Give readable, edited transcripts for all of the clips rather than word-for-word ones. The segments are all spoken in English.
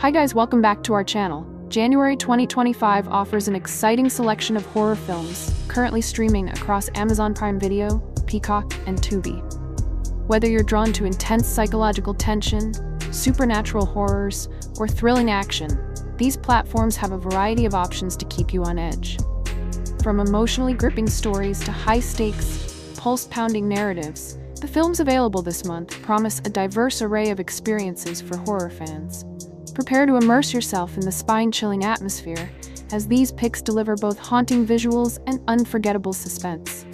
Hi guys, welcome back to our channel. January 2025 offers an exciting selection of horror films, currently streaming across Amazon Prime Video, Peacock, and Tubi. Whether you're drawn to intense psychological tension, supernatural horrors, or thrilling action, these platforms have a variety of options to keep you on edge. From emotionally gripping stories to high-stakes, pulse-pounding narratives, the films available this month promise a diverse array of experiences for horror fans. Prepare to immerse yourself in the spine-chilling atmosphere, as these picks deliver both haunting visuals and unforgettable suspense.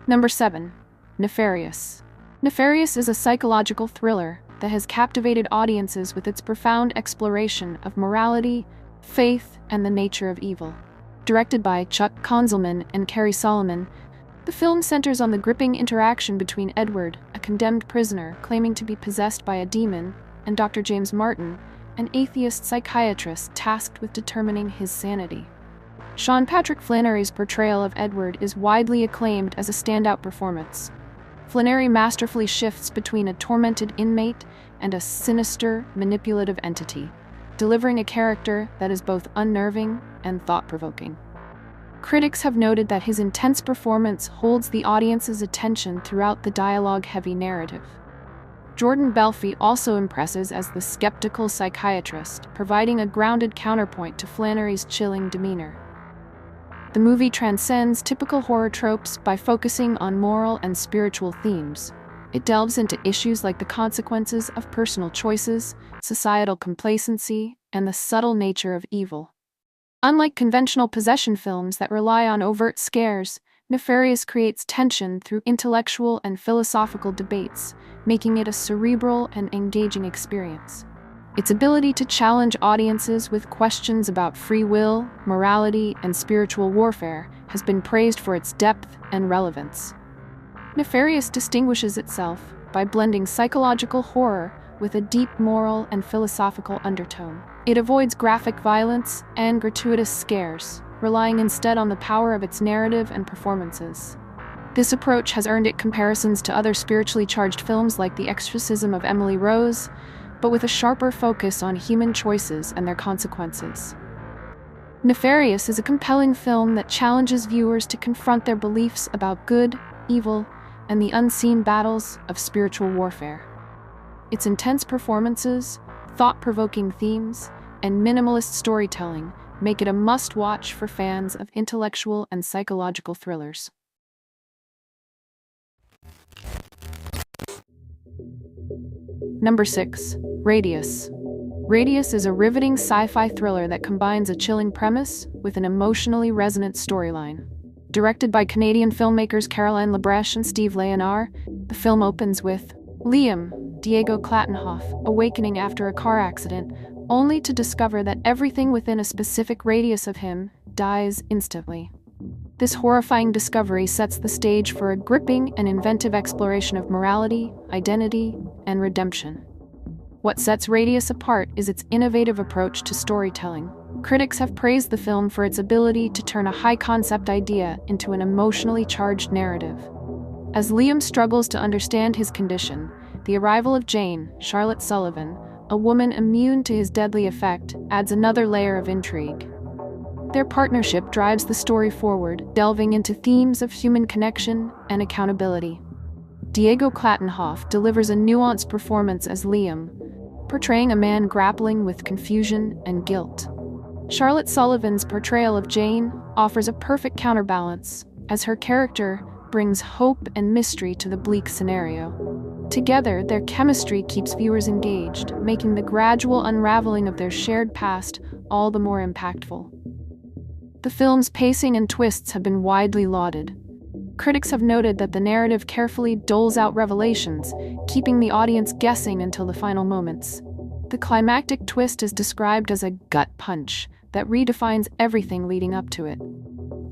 Number 7. Nefarious. Nefarious is a psychological thriller that has captivated audiences with its profound exploration of morality, faith, and the nature of evil. Directed by Chuck Konzelman and Carrie Solomon, the film centers on the gripping interaction between Edward, a condemned prisoner claiming to be possessed by a demon, and Dr. James Martin, an atheist psychiatrist tasked with determining his sanity. Sean Patrick Flannery's portrayal of Edward is widely acclaimed as a standout performance. Flannery masterfully shifts between a tormented inmate and a sinister, manipulative entity, delivering a character that is both unnerving and thought-provoking. Critics have noted that his intense performance holds the audience's attention throughout the dialogue-heavy narrative. Jordan Belfi also impresses as the skeptical psychiatrist, providing a grounded counterpoint to Flannery's chilling demeanor. The movie transcends typical horror tropes by focusing on moral and spiritual themes. It delves into issues like the consequences of personal choices, societal complacency, and the subtle nature of evil. Unlike conventional possession films that rely on overt scares, Nefarious creates tension through intellectual and philosophical debates, making it a cerebral and engaging experience. Its ability to challenge audiences with questions about free will, morality, and spiritual warfare has been praised for its depth and relevance. Nefarious distinguishes itself by blending psychological horror with a deep moral and philosophical undertone. It avoids graphic violence and gratuitous scares, relying instead on the power of its narrative and performances. This approach has earned it comparisons to other spiritually charged films like The Exorcism of Emily Rose, but with a sharper focus on human choices and their consequences. Nefarious is a compelling film that challenges viewers to confront their beliefs about good, evil, and the unseen battles of spiritual warfare. Its intense performances, thought-provoking themes, and minimalist storytelling make it a must-watch for fans of intellectual and psychological thrillers. Number 6. Radius. Radius is a riveting sci-fi thriller that combines a chilling premise with an emotionally resonant storyline. Directed by Canadian filmmakers Caroline Labreche and Steve Léonard, the film opens with Liam, Diego Clattenhoff, awakening after a car accident, only to discover that everything within a specific radius of him dies instantly. This horrifying discovery sets the stage for a gripping and inventive exploration of morality, identity, and redemption. What sets Radius apart is its innovative approach to storytelling. Critics have praised the film for its ability to turn a high-concept idea into an emotionally charged narrative. As Liam struggles to understand his condition, the arrival of Jane, Charlotte Sullivan, a woman immune to his deadly effect, adds another layer of intrigue. Their partnership drives the story forward, delving into themes of human connection and accountability. Diego Clattenhoff delivers a nuanced performance as Liam, portraying a man grappling with confusion and guilt. Charlotte Sullivan's portrayal of Jane offers a perfect counterbalance, as her character brings hope and mystery to the bleak scenario. Together, their chemistry keeps viewers engaged, making the gradual unraveling of their shared past all the more impactful. The film's pacing and twists have been widely lauded. Critics have noted that the narrative carefully doles out revelations, keeping the audience guessing until the final moments. The climactic twist is described as a gut punch that redefines everything leading up to it.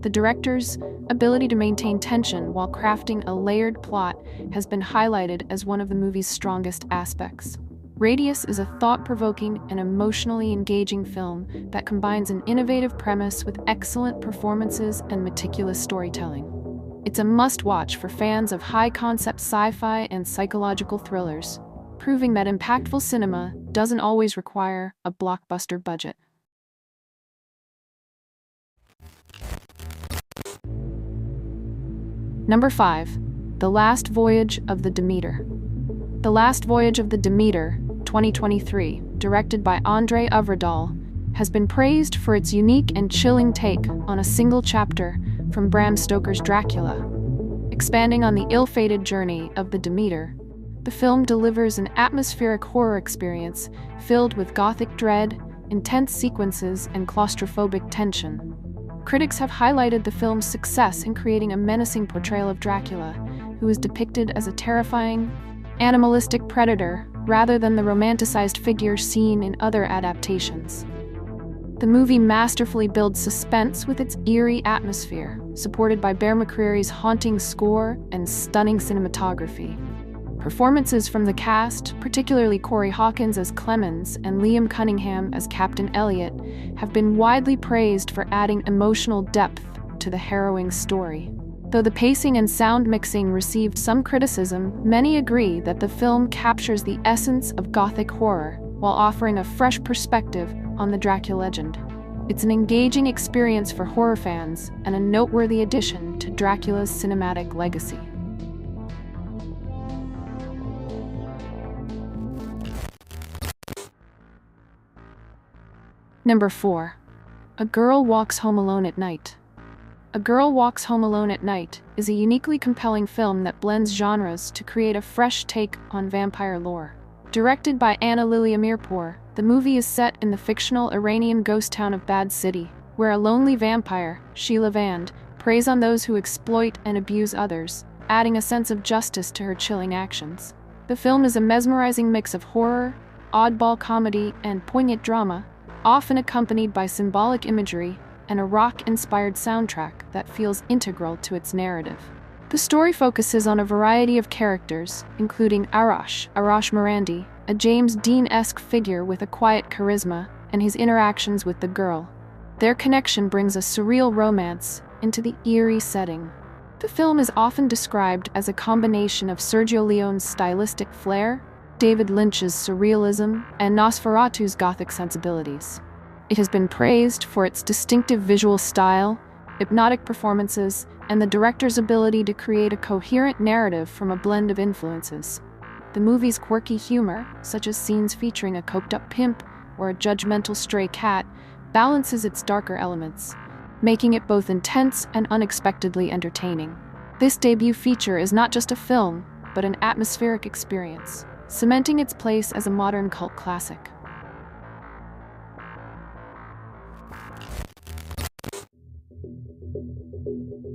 The director's ability to maintain tension while crafting a layered plot has been highlighted as one of the movie's strongest aspects. Radius is a thought-provoking and emotionally engaging film that combines an innovative premise with excellent performances and meticulous storytelling. It's a must-watch for fans of high-concept sci-fi and psychological thrillers, proving that impactful cinema doesn't always require a blockbuster budget. Number 5. The Last Voyage of the Demeter. The Last Voyage of the Demeter, 2023, directed by André Øvredal, has been praised for its unique and chilling take on a single chapter from Bram Stoker's Dracula. Expanding on the ill-fated journey of the Demeter, the film delivers an atmospheric horror experience filled with gothic dread, intense sequences, and claustrophobic tension. Critics have highlighted the film's success in creating a menacing portrayal of Dracula, who is depicted as a terrifying, animalistic predator rather than the romanticized figure seen in other adaptations. The movie masterfully builds suspense with its eerie atmosphere, supported by Bear McCreary's haunting score and stunning cinematography. Performances from the cast, particularly Corey Hawkins as Clemens and Liam Cunningham as Captain Elliot, have been widely praised for adding emotional depth to the harrowing story. Though the pacing and sound mixing received some criticism, many agree that the film captures the essence of Gothic horror while offering a fresh perspective on the Dracula legend. It's an engaging experience for horror fans and a noteworthy addition to Dracula's cinematic legacy. Number 4. A Girl Walks Home Alone at Night. A Girl Walks Home Alone at Night is a uniquely compelling film that blends genres to create a fresh take on vampire lore. Directed by Anna Lilia Mirpour, the movie is set in the fictional Iranian ghost town of Bad City, where a lonely vampire, Sheila Vand, preys on those who exploit and abuse others, adding a sense of justice to her chilling actions. The film is a mesmerizing mix of horror, oddball comedy, and poignant drama, often accompanied by symbolic imagery and a rock-inspired soundtrack that feels integral to its narrative. The story focuses on a variety of characters, including Arash Morandi, a James Dean-esque figure with a quiet charisma, and his interactions with the girl. Their connection brings a surreal romance into the eerie setting. The film is often described as a combination of Sergio Leone's stylistic flair, David Lynch's surrealism, and Nosferatu's gothic sensibilities. It has been praised for its distinctive visual style, hypnotic performances, and the director's ability to create a coherent narrative from a blend of influences. The movie's quirky humor, such as scenes featuring a coked-up pimp or a judgmental stray cat, balances its darker elements, making it both intense and unexpectedly entertaining. This debut feature is not just a film, but an atmospheric experience, cementing its place as a modern cult classic.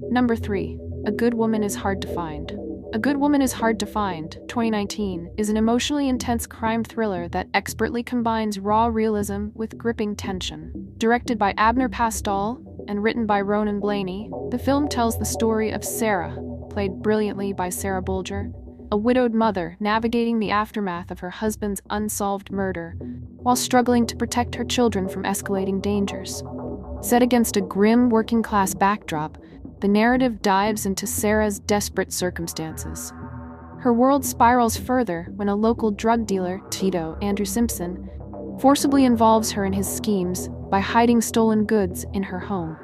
Number 3. A Good Woman is Hard to Find. A Good Woman is Hard to Find, 2019, is an emotionally intense crime thriller that expertly combines raw realism with gripping tension. Directed by Abner Pastal and written by Ronan Blaney, the film tells the story of Sarah, played brilliantly by Sarah Bolger, a widowed mother navigating the aftermath of her husband's unsolved murder, while struggling to protect her children from escalating dangers. Set against a grim working-class backdrop, the narrative dives into Sarah's desperate circumstances. Her world spirals further when a local drug dealer, Tito Andrew Simpson, forcibly involves her in his schemes by hiding stolen goods in her home.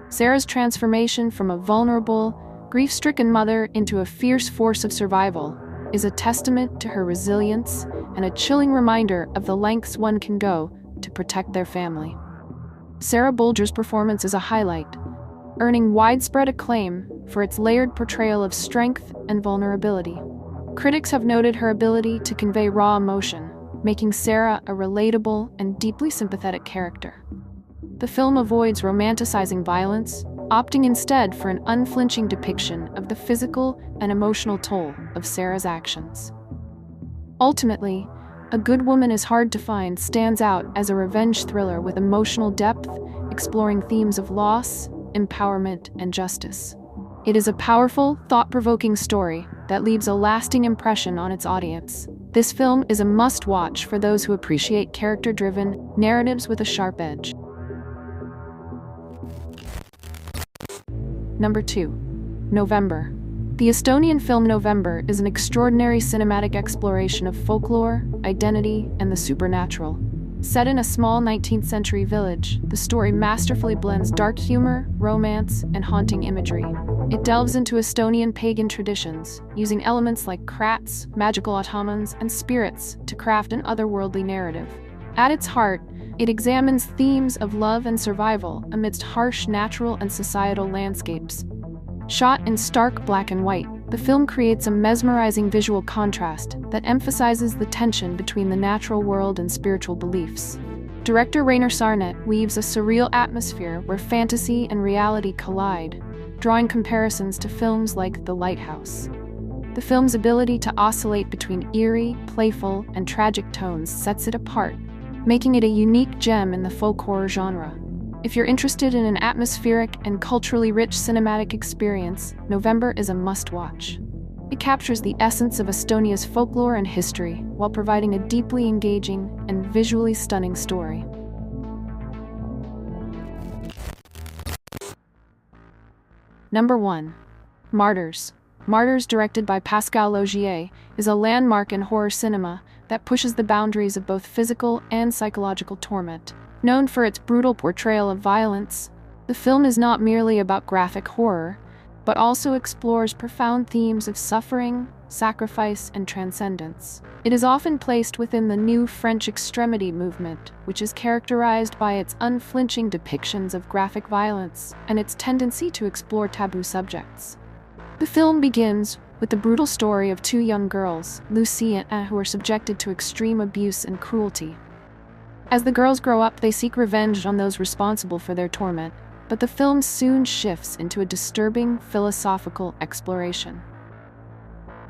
Sarah's transformation from a vulnerable, grief-stricken mother into a fierce force of survival is a testament to her resilience and a chilling reminder of the lengths one can go to protect their family. Sarah Bolger's performance is a highlight, earning widespread acclaim for its layered portrayal of strength and vulnerability. Critics have noted her ability to convey raw emotion, making Sarah a relatable and deeply sympathetic character. The film avoids romanticizing violence, opting instead for an unflinching depiction of the physical and emotional toll of Sarah's actions. Ultimately, A Good Woman is Hard to Find stands out as a revenge thriller with emotional depth, exploring themes of loss, empowerment, and justice. It is a powerful, thought-provoking story that leaves a lasting impression on its audience. This film is a must-watch for those who appreciate character-driven narratives with a sharp edge. Number 2. November. The Estonian film November is an extraordinary cinematic exploration of folklore, identity, and the supernatural. Set in a small 19th century village, the story masterfully blends dark humor, romance, and haunting imagery. It delves into Estonian pagan traditions, using elements like krats, magical automans, and spirits to craft an otherworldly narrative. At its heart, it examines themes of love and survival amidst harsh natural and societal landscapes. Shot in stark black and white, the film creates a mesmerizing visual contrast that emphasizes the tension between the natural world and spiritual beliefs. Director Rainer Sarnet weaves a surreal atmosphere where fantasy and reality collide, drawing comparisons to films like The Lighthouse. The film's ability to oscillate between eerie, playful, and tragic tones sets it apart, making it a unique gem in the folk horror genre. If you're interested in an atmospheric and culturally rich cinematic experience, November is a must-watch. It captures the essence of Estonia's folklore and history while providing a deeply engaging and visually stunning story. Number 1. Martyrs. Martyrs, directed by Pascal Laugier, is a landmark in horror cinema that pushes the boundaries of both physical and psychological torment. Known for its brutal portrayal of violence, the film is not merely about graphic horror, but also explores profound themes of suffering, sacrifice, and transcendence. It is often placed within the new French extremity movement, which is characterized by its unflinching depictions of graphic violence and its tendency to explore taboo subjects. The film begins with the brutal story of two young girls, Lucie and Anne, who are subjected to extreme abuse and cruelty. As the girls grow up, they seek revenge on those responsible for their torment, but the film soon shifts into a disturbing philosophical exploration.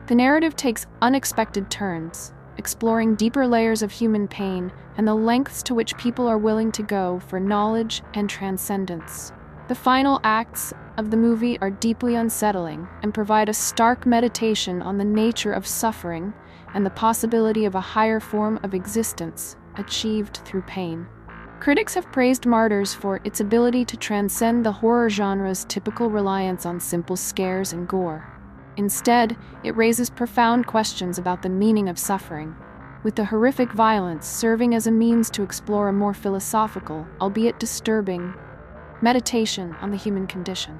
The narrative takes unexpected turns, exploring deeper layers of human pain and the lengths to which people are willing to go for knowledge and transcendence. The final acts of the movie are deeply unsettling and provide a stark meditation on the nature of suffering and the possibility of a higher form of existence achieved through pain. Critics have praised Martyrs for its ability to transcend the horror genre's typical reliance on simple scares and gore. Instead, it raises profound questions about the meaning of suffering, with the horrific violence serving as a means to explore a more philosophical, albeit disturbing, meditation on the human condition.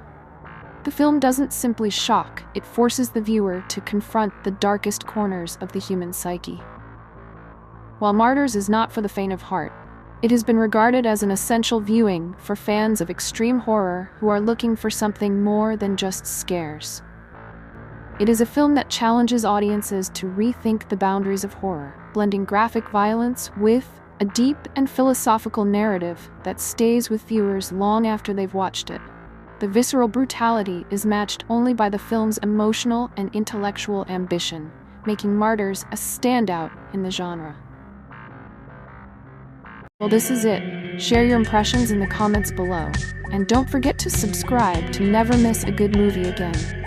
The film doesn't simply shock, it forces the viewer to confront the darkest corners of the human psyche. While Martyrs is not for the faint of heart, it has been regarded as an essential viewing for fans of extreme horror who are looking for something more than just scares. It is a film that challenges audiences to rethink the boundaries of horror, blending graphic violence with a deep and philosophical narrative that stays with viewers long after they've watched it. The visceral brutality is matched only by the film's emotional and intellectual ambition, making Martyrs a standout in the genre. Well, this is it. Share your impressions in the comments below, and don't forget to subscribe to never miss a good movie again.